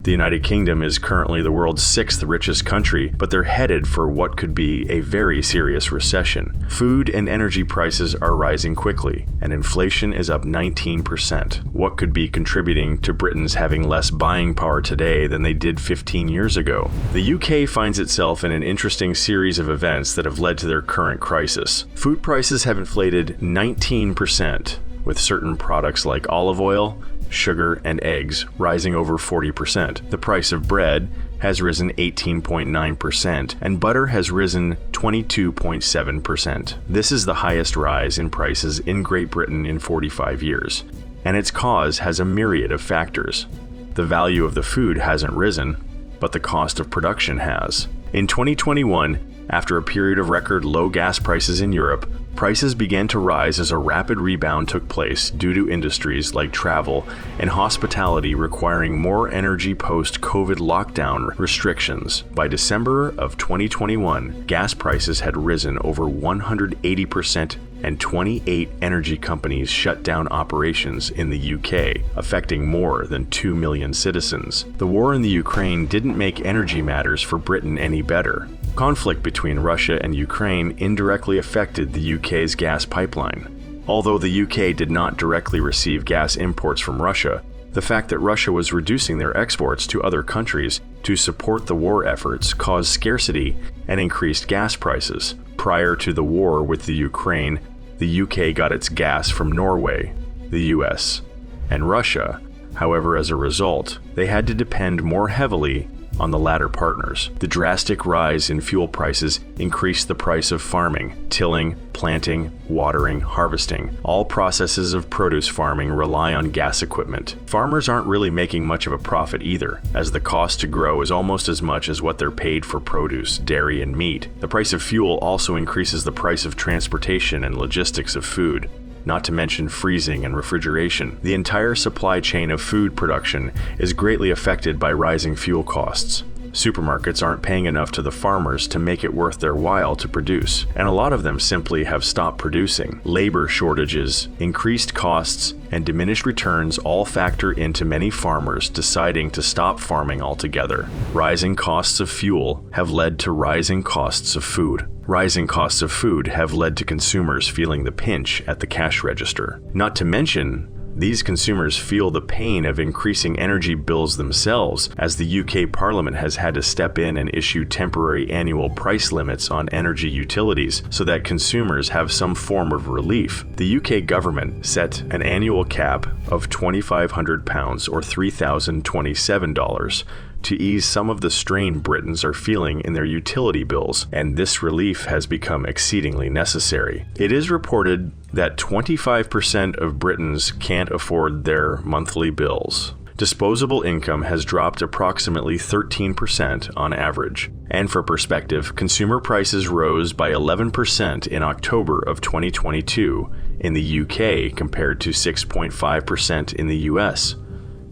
The United Kingdom is currently the world's 6th richest country, but they're headed for what could be a very serious recession. Food and energy prices are rising quickly, and inflation is up 19%. What could be contributing to Britons having less buying power today than they did 15 years ago? The UK finds itself in an interesting series of events that have led to their current crisis. Food prices have inflated 19%, with certain products like olive oil, sugar, and eggs rising over 40%. The price of bread has risen 18.9%, and butter has risen 22.7%. This is the highest rise in prices in Great Britain in 45 years, and its cause has a myriad of factors. The value of the food hasn't risen, but the cost of production has. In 2021, after a period of record low gas prices in Europe, prices began to rise as a rapid rebound took place due to industries like travel and hospitality requiring more energy post-COVID lockdown restrictions. By December of 2021, gas prices had risen over 180%, and 28 energy companies shut down operations in the UK, affecting more than 2 million citizens. The war in the Ukraine didn't make energy matters for Britain any better. Conflict between Russia and Ukraine indirectly affected the UK's gas pipeline. Although the UK did not directly receive gas imports from Russia, the fact that Russia was reducing their exports to other countries to support the war efforts caused scarcity and increased gas prices. Prior to the war with the Ukraine, the UK got its gas from Norway, the US, and Russia. However, as a result, they had to depend more heavily on the latter partners. The drastic rise in fuel prices increased the price of farming, tilling, planting, watering, harvesting. All processes of produce farming rely on gas equipment. Farmers aren't really making much of a profit either, as the cost to grow is almost as much as what they're paid for produce, dairy, and meat. The price of fuel also increases the price of transportation and logistics of food, not to mention freezing and refrigeration. The entire supply chain of food production is greatly affected by rising fuel costs. Supermarkets aren't paying enough to the farmers to make it worth their while to produce, and a lot of them simply have stopped producing. Labor shortages, increased costs, and diminished returns all factor into many farmers deciding to stop farming altogether. Rising costs of fuel have led to rising costs of food. Rising costs of food have led to consumers feeling the pinch at the cash register. Not to mention, these consumers feel the pain of increasing energy bills themselves, as the UK Parliament has had to step in and issue temporary annual price limits on energy utilities so that consumers have some form of relief. The UK government set an annual cap of £2,500 or $3,027 to ease some of the strain Britons are feeling in their utility bills, and this relief has become exceedingly necessary. It is reported that 25% of Britons can't afford their monthly bills. Disposable income has dropped approximately 13% on average. And for perspective, consumer prices rose by 11% in October of 2022 in the UK compared to 6.5% in the US.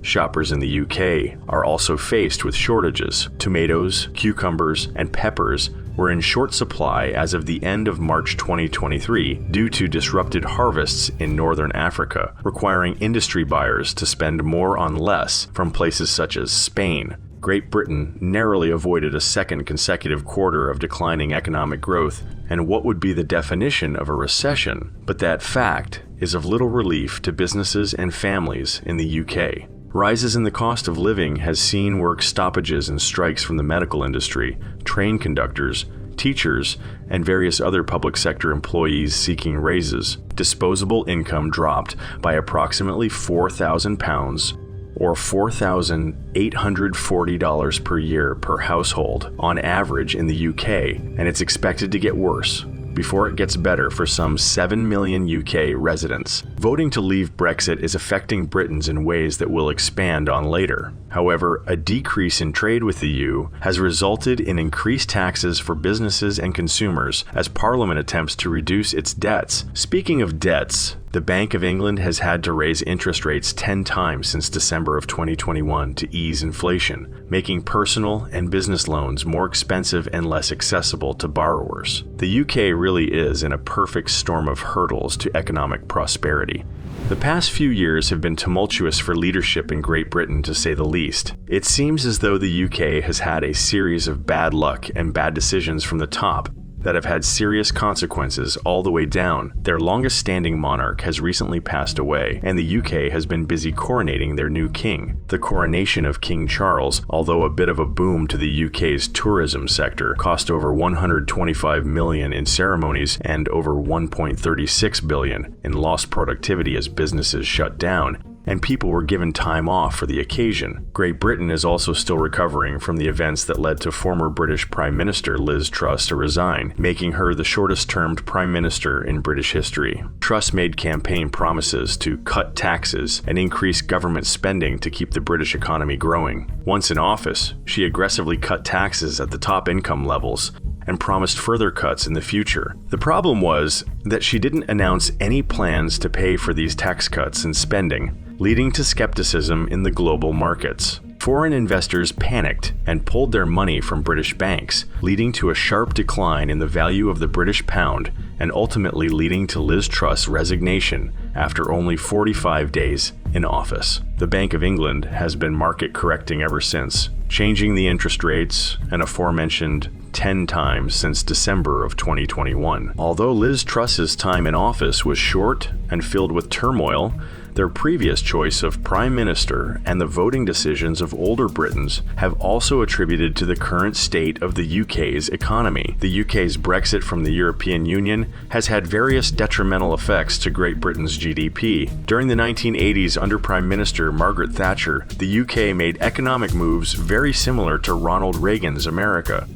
Shoppers in the UK are also faced with shortages. Tomatoes, cucumbers, and peppers were in short supply as of the end of March 2023 due to disrupted harvests in northern Africa, requiring industry buyers to spend more on less from places such as Spain. Great Britain narrowly avoided a second consecutive quarter of declining economic growth and what would be the definition of a recession, but that fact is of little relief to businesses and families in the UK. Rises in the cost of living has seen work stoppages and strikes from the medical industry, train conductors, teachers, and various other public sector employees seeking raises. Disposable income dropped by approximately £4,000 or $4,840 per year per household on average in the UK, and it's expected to get worse before it gets better for some 7 million UK residents. Voting to leave Brexit is affecting Britons in ways that we'll expand on later. However, a decrease in trade with the EU has resulted in increased taxes for businesses and consumers as Parliament attempts to reduce its debts. Speaking of debts, the Bank of England has had to raise interest rates 10 times since December of 2021 to ease inflation, making personal and business loans more expensive and less accessible to borrowers. The UK really is in a perfect storm of hurdles to economic prosperity. The past few years have been tumultuous for leadership in Great Britain, to say the least. It seems as though the UK has had a series of bad luck and bad decisions from the top that have had serious consequences all the way down. Their longest-standing monarch has recently passed away, and the UK has been busy coronating their new king. The coronation of King Charles, although a bit of a boom to the UK's tourism sector, cost over $125 million in ceremonies and over $1.36 billion in lost productivity as businesses shut down, and people were given time off for the occasion. Great Britain is also still recovering from the events that led to former British Prime Minister Liz Truss to resign, making her the shortest-termed Prime Minister in British history. Truss made campaign promises to cut taxes and increase government spending to keep the British economy growing. Once in office, she aggressively cut taxes at the top income levels and promised further cuts in the future. The problem was that she didn't announce any plans to pay for these tax cuts and spending, leading to skepticism in the global markets. Foreign investors panicked and pulled their money from British banks, leading to a sharp decline in the value of the British pound and ultimately leading to Liz Truss' resignation after only 45 days in office. The Bank of England has been market correcting ever since, changing the interest rates an aforementioned 10 times since December of 2021. Although Liz Truss's time in office was short and filled with turmoil, their previous choice of Prime Minister and the voting decisions of older Britons have also attributed to the current state of the UK's economy. The UK's Brexit from the European Union has had various detrimental effects to Great Britain's GDP. During the 1980s, under Prime Minister Margaret Thatcher, the UK made economic moves very similar to Ronald Reagan's America.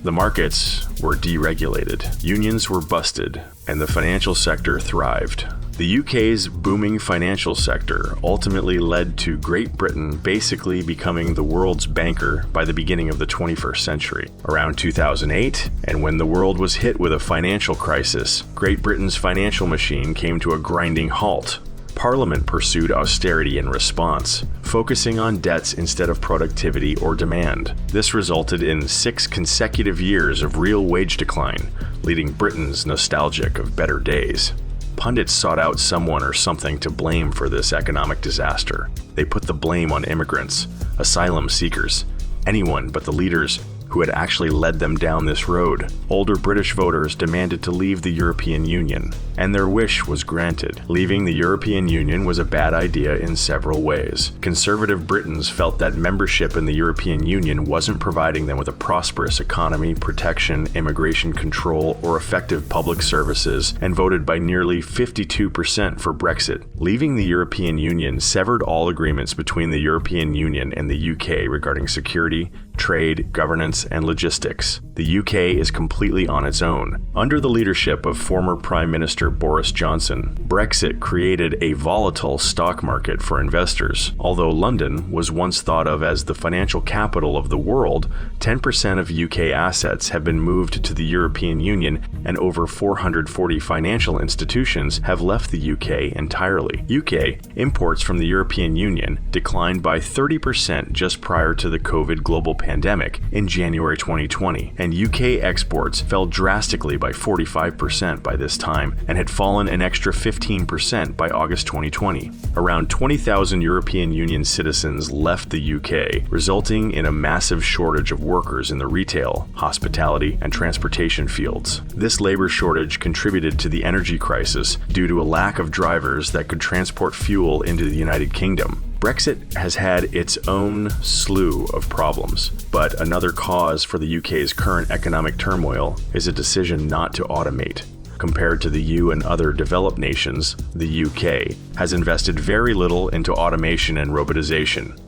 The markets were deregulated, unions were busted, and the financial sector thrived. The UK's booming financial sector ultimately led to Great Britain basically becoming the world's banker by the beginning of the 21st century. Around 2008, and when the world was hit with a financial crisis, Great Britain's financial machine came to a grinding halt. Parliament pursued austerity in response, focusing on debts instead of productivity or demand. This resulted in 6 consecutive years of real wage decline, leaving Britons nostalgic of better days. Pundits sought out someone or something to blame for this economic disaster. They put the blame on immigrants, asylum seekers, anyone but the leaders who had actually led them down this road. Older British voters demanded to leave the European Union, and their wish was granted. Leaving the European Union was a bad idea in several ways. Conservative Britons felt that membership in the European Union wasn't providing them with a prosperous economy, protection, immigration control, or effective public services, and voted by nearly 52% for Brexit. Leaving the European Union severed all agreements between the European Union and the UK regarding security, trade, governance, and logistics. The UK is completely on its own. Under the leadership of former Prime Minister Boris Johnson, Brexit created a volatile stock market for investors. Although London was once thought of as the financial capital of the world, 10% of UK assets have been moved to the European Union, and over 440 financial institutions have left the UK entirely. UK imports from the European Union declined by 30% just prior to the COVID global pandemic in January 2020, and UK exports fell drastically by 45% by this time and had fallen an extra 15% by August 2020. Around 20,000 European Union citizens left the UK, resulting in a massive shortage of workers in the retail, hospitality, and transportation fields. This labor shortage contributed to the energy crisis due to a lack of drivers that could transport fuel into the United Kingdom. Brexit has had its own slew of problems, but another cause for the UK's current economic turmoil is a decision not to automate. Compared to the EU and other developed nations, the UK has invested very little into automation and robotization.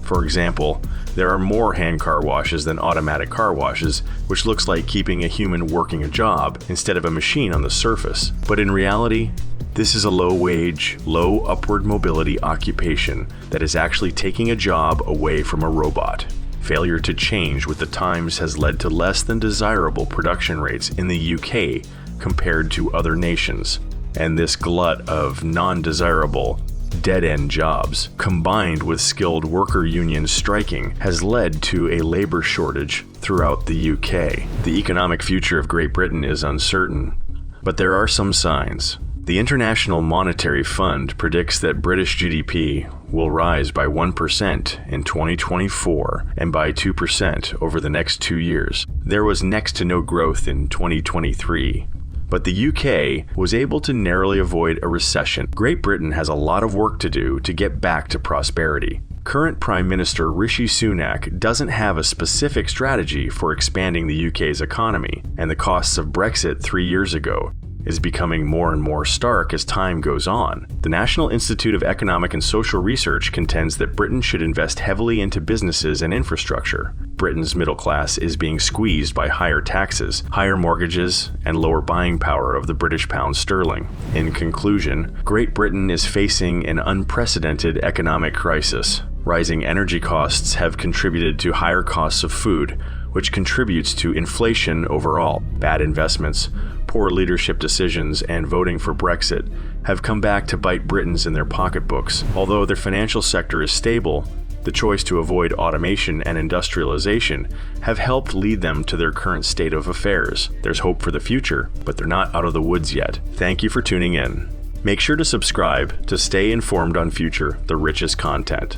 For example, there are more hand car washes than automatic car washes, which looks like keeping a human working a job instead of a machine on the surface. But in reality, this is a low-wage, low upward mobility occupation that is actually taking a job away from a robot. Failure to change with the times has led to less than desirable production rates in the UK compared to other nations, and this glut of non-desirable, dead-end jobs, combined with skilled worker unions striking, has led to a labor shortage throughout the UK. The economic future of Great Britain is uncertain, but there are some signs. The International Monetary Fund predicts that British GDP will rise by 1% in 2024 and by 2% over the next 2 years. There was next to no growth in 2023. But the UK was able to narrowly avoid a recession. Great Britain has a lot of work to do to get back to prosperity. Current Prime Minister Rishi Sunak doesn't have a specific strategy for expanding the UK's economy, and the costs of Brexit 3 years ago is becoming more and more stark as time goes on. The National Institute of Economic and Social Research contends that Britain should invest heavily into businesses and infrastructure. Britain's middle class is being squeezed by higher taxes, higher mortgages, and lower buying power of the British pound sterling. In conclusion, Great Britain is facing an unprecedented economic crisis. Rising energy costs have contributed to higher costs of food, which contributes to inflation overall. Bad investments, poor leadership decisions, and voting for Brexit have come back to bite Britons in their pocketbooks. Although their financial sector is stable, the choice to avoid automation and industrialization have helped lead them to their current state of affairs. There's hope for the future, but they're not out of the woods yet. Thank you for tuning in. Make sure to subscribe to stay informed on future The Richest content.